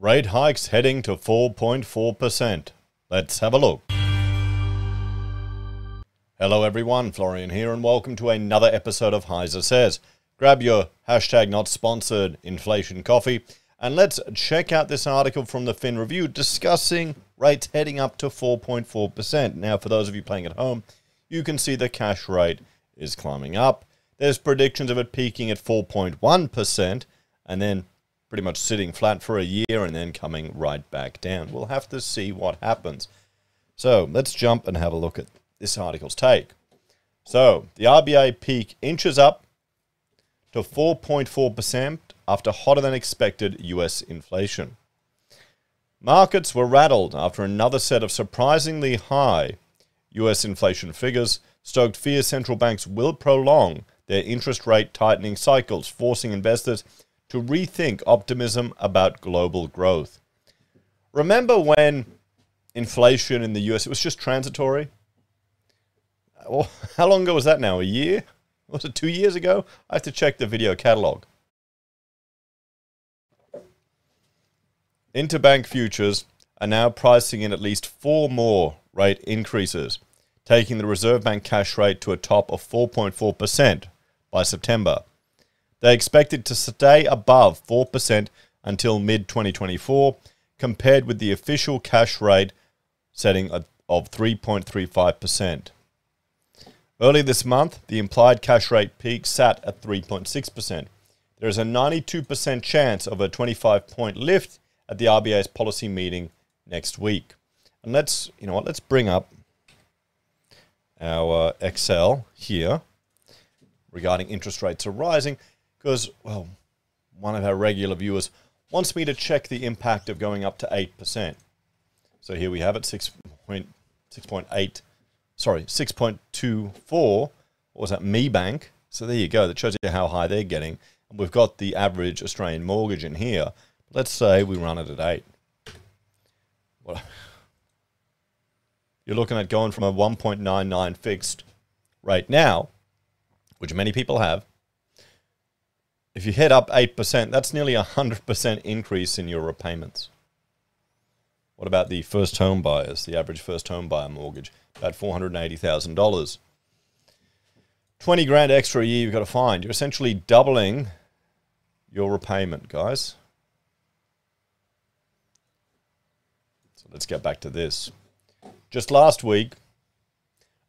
Rate hikes heading to 4.4%. Let's have a look. Hello everyone, Florian here and welcome to another episode of HeiseSays. Grab your hashtag not sponsored inflation coffee and let's check out this article from the Fin Review discussing rates heading up to 4.4%. Now for those of you playing at home, you can see the cash rate is climbing up. There's predictions of it peaking at 4.1% and then pretty much sitting flat for a year and then coming right back down. We'll have to see what happens. So let's jump and have a look at this article's take. So the RBA peak inches up to 4.4% after hotter than expected US inflation. Markets were rattled after another set of surprisingly high US inflation figures stoked fear central banks will prolong their interest rate tightening cycles, forcing investors to rethink optimism about global growth. Remember when inflation in the US, it was just transitory? Well, how long ago was that now? A year? Was it 2 years ago? I have to check the video catalog. Interbank futures are now pricing in at least 4 more rate increases, taking the Reserve Bank cash rate to a top of 4.4% by September. They expected to stay above 4% until mid-2024, compared with the official cash rate setting of 3.35%. Early this month, the implied cash rate peak sat at 3.6%. There is a 92% chance of a 25-point lift at the RBA's policy meeting next week. And let's bring up our Excel here regarding interest rates are rising. Because, well, one of our regular viewers wants me to check the impact of going up to 8%. So here we have it, 6.24. What was that? Me Bank. So there you go. That shows you how high they're getting. And we've got the average Australian mortgage in here. Let's say we run it at 8. Well, you're looking at going from a 1.99 fixed rate now, which many people have. If you head up 8%, that's nearly a 100% increase in your repayments. What about the first home buyers, the average first home buyer mortgage? About $480,000. 20 grand extra a year you've got to find. You're essentially doubling your repayment, guys. So let's get back to this. Just last week,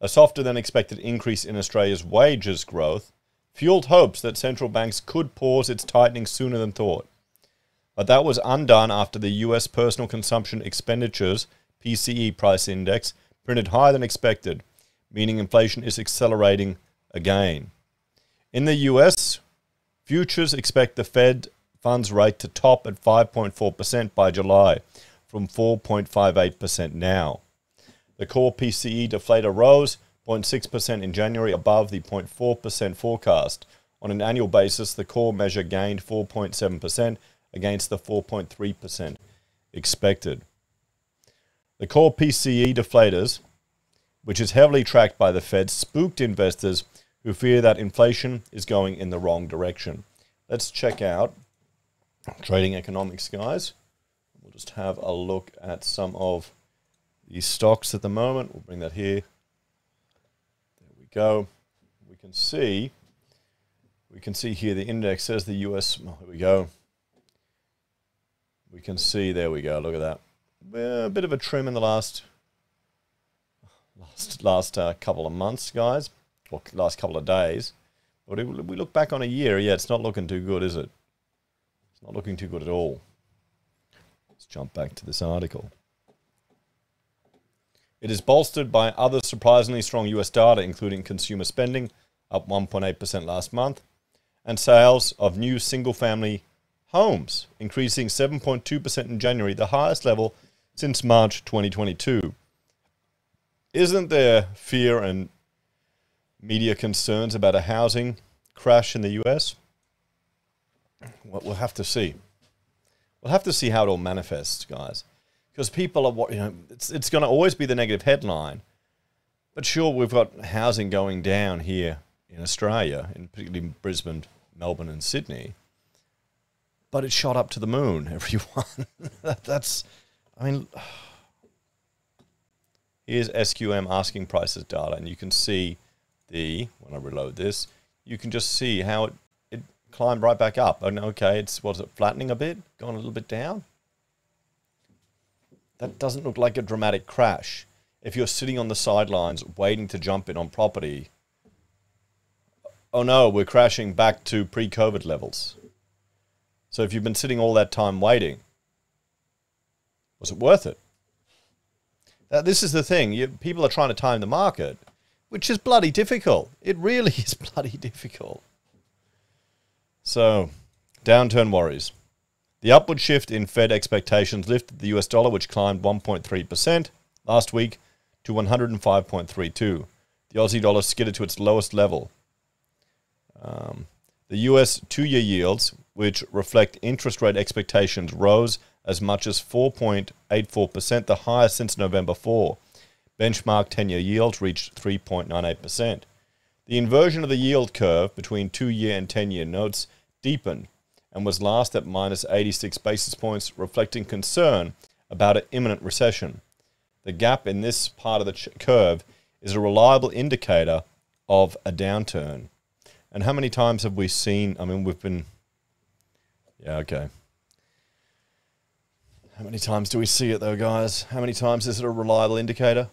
a softer than expected increase in Australia's wages growth fueled hopes that central banks could pause its tightening sooner than thought. But that was undone after the US Personal Consumption Expenditures, PCE price index, printed higher than expected, meaning inflation is accelerating again. In the US, futures expect the Fed funds rate to top at 5.4% by July, from 4.58% now. The core PCE deflator rose 0.6% in January, above the 0.4% forecast. On an annual basis, the core measure gained 4.7% against the 4.3% expected. The core PCE deflators, which is heavily tracked by the Fed, spooked investors who fear that inflation is going in the wrong direction. Let's check out trading economics, guys. We'll just have a look at some of these stocks at the moment. We'll bring that here. Go. We can see here the index says the US. Oh, here we go. We can see, there we go. Look at that. A bit of a trim in the last couple of months, guys, or last couple of days. But if we look back on a year, yeah, it's not looking too good, is it? It's not looking too good at all. Let's jump back to this article. It is bolstered by other surprisingly strong US data, including consumer spending, up 1.8% last month, and sales of new single-family homes, increasing 7.2% in January, the highest level since March 2022. Isn't there fear and media concerns about a housing crash in the US? We'll have to see. We'll have to see how it all manifests, guys. Because people are, it's going to always be the negative headline. But sure, we've got housing going down here in Australia, in particularly Brisbane, Melbourne and Sydney. but it shot up to the moon, everyone. That's, I mean, here's SQM asking prices data, and you can see when I reload this, you can just see how it climbed right back up. And okay, was it flattening a bit, gone a little bit down? That doesn't look like a dramatic crash. If you're sitting on the sidelines waiting to jump in on property, oh no, we're crashing back to pre-COVID levels. So if you've been sitting all that time waiting, was it worth it? This is the thing. People are trying to time the market, which is bloody difficult. It really is bloody difficult. So, downturn worries. The upward shift in Fed expectations lifted the US dollar, which climbed 1.3% last week to 105.32. The Aussie dollar skidded to its lowest level. The US two-year yields, which reflect interest rate expectations, rose as much as 4.84%, the highest since November 4. Benchmark 10-year yields reached 3.98%. The inversion of the yield curve between 2-year and 10-year notes deepened and was last at minus 86 basis points, reflecting concern about an imminent recession. The gap in this part of the curve is a reliable indicator of a downturn. And how many times have we seen, I mean, we've been, yeah, okay. How many times do we see it though, guys? How many times is it a reliable indicator?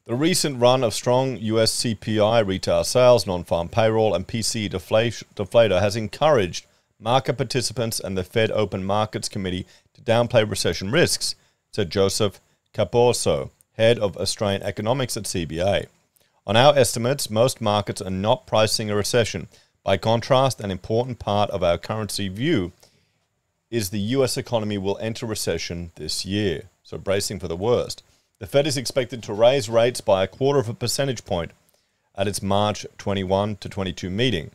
The recent run of strong US CPI, retail sales, non-farm payroll, and PCE deflator has encouraged market participants and the Fed Open Markets Committee to downplay recession risks, said Joseph Capozzo, head of Australian economics at CBA. On our estimates, most markets are not pricing a recession. By contrast, an important part of our currency view is the US economy will enter recession this year, so bracing for the worst. The Fed is expected to raise rates by 0.25 percentage point at its March 21 to 22 meeting,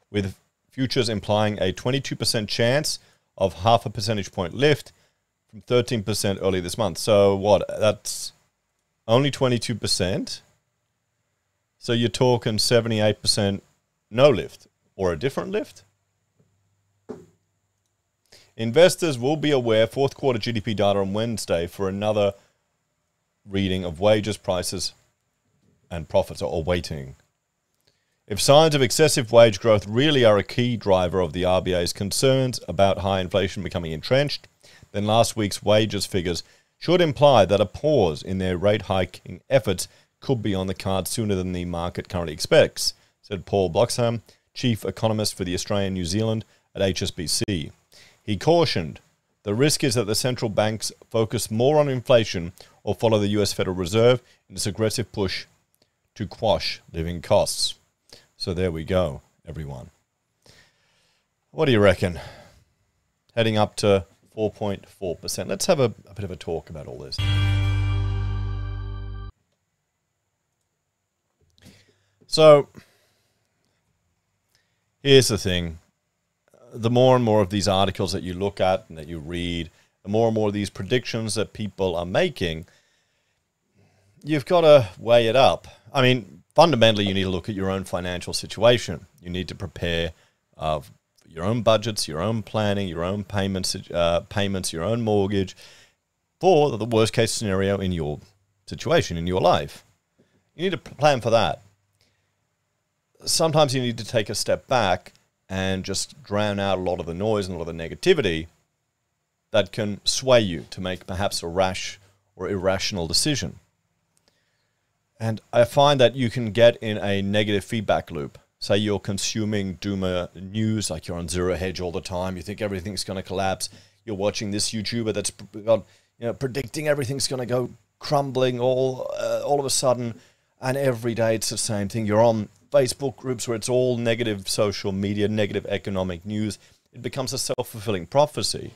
with futures implying a 22% chance of 0.5 percentage point lift from 13% early this month. So what? That's only 22%. So you're talking 78% no lift or a different lift. Investors will be aware fourth quarter GDP data on Wednesday for another reading of wages, prices, and profits, or waiting. If signs of excessive wage growth really are a key driver of the RBA's concerns about high inflation becoming entrenched, then last week's wages figures should imply that a pause in their rate hiking efforts could be on the cards sooner than the market currently expects, said Paul Bloxham, chief economist for the Australian New Zealand at HSBC. He cautioned, the risk is that the central banks focus more on inflation or follow the US Federal Reserve in its aggressive push to quash living costs. So there we go, everyone. What do you reckon? Heading up to 4.4%. Let's have a bit of a talk about all this. So, here's the thing. The more and more of these articles that you look at and that you read, the more and more of these predictions that people are making, you've got to weigh it up. I mean, fundamentally, you need to look at your own financial situation. You need to prepare your own budgets, your own planning, your own payments, your own mortgage for the worst case scenario in your situation, in your life. You need to plan for that. Sometimes you need to take a step back and just drown out a lot of the noise and a lot of the negativity that can sway you to make perhaps a rash or irrational decision. And I find that you can get in a negative feedback loop. Say you're consuming doomer news, like you're on Zero Hedge all the time, you think everything's going to collapse, you're watching this YouTuber that's got, predicting everything's going to go crumbling all of a sudden, and every day it's the same thing. You're on Facebook groups where it's all negative social media, negative economic news. It becomes a self-fulfilling prophecy.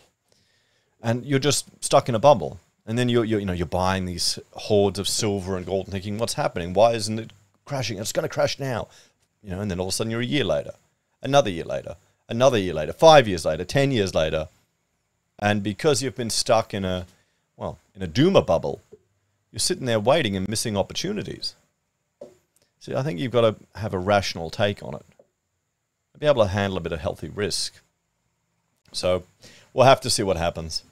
And you're just stuck in a bubble. And then you're buying these hoards of silver and gold and thinking, what's happening? Why isn't it crashing? It's going to crash now. And then all of a sudden you're a year later, another year later, another year later, 5 years later, 10 years later. And because you've been stuck in a doomer bubble, you're sitting there waiting and missing opportunities. See, I think you've got to have a rational take on it. and be able to handle a bit of healthy risk. So we'll have to see what happens.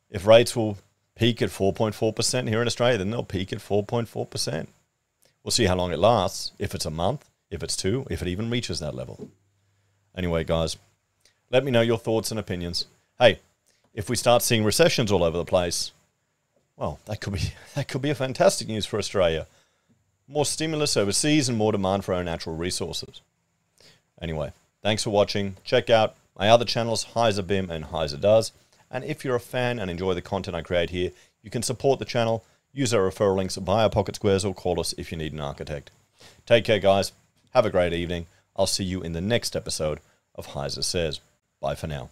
If rates will peak at 4.4% here in Australia, then they'll peak at 4.4%. We'll see how long it lasts, if it's a month, if it's 2, if it even reaches that level. Anyway, guys, let me know your thoughts and opinions. Hey, if we start seeing recessions all over the place, well, that could be a fantastic news for Australia. More stimulus overseas and more demand for our natural resources. Anyway, thanks for watching. Check out my other channels, HeiseBim and Heise Does. And if you're a fan and enjoy the content I create here, you can support the channel, use our referral links, buy our pocket squares, or call us if you need an architect. Take care, guys. Have a great evening. I'll see you in the next episode of HeiseSays. Bye for now.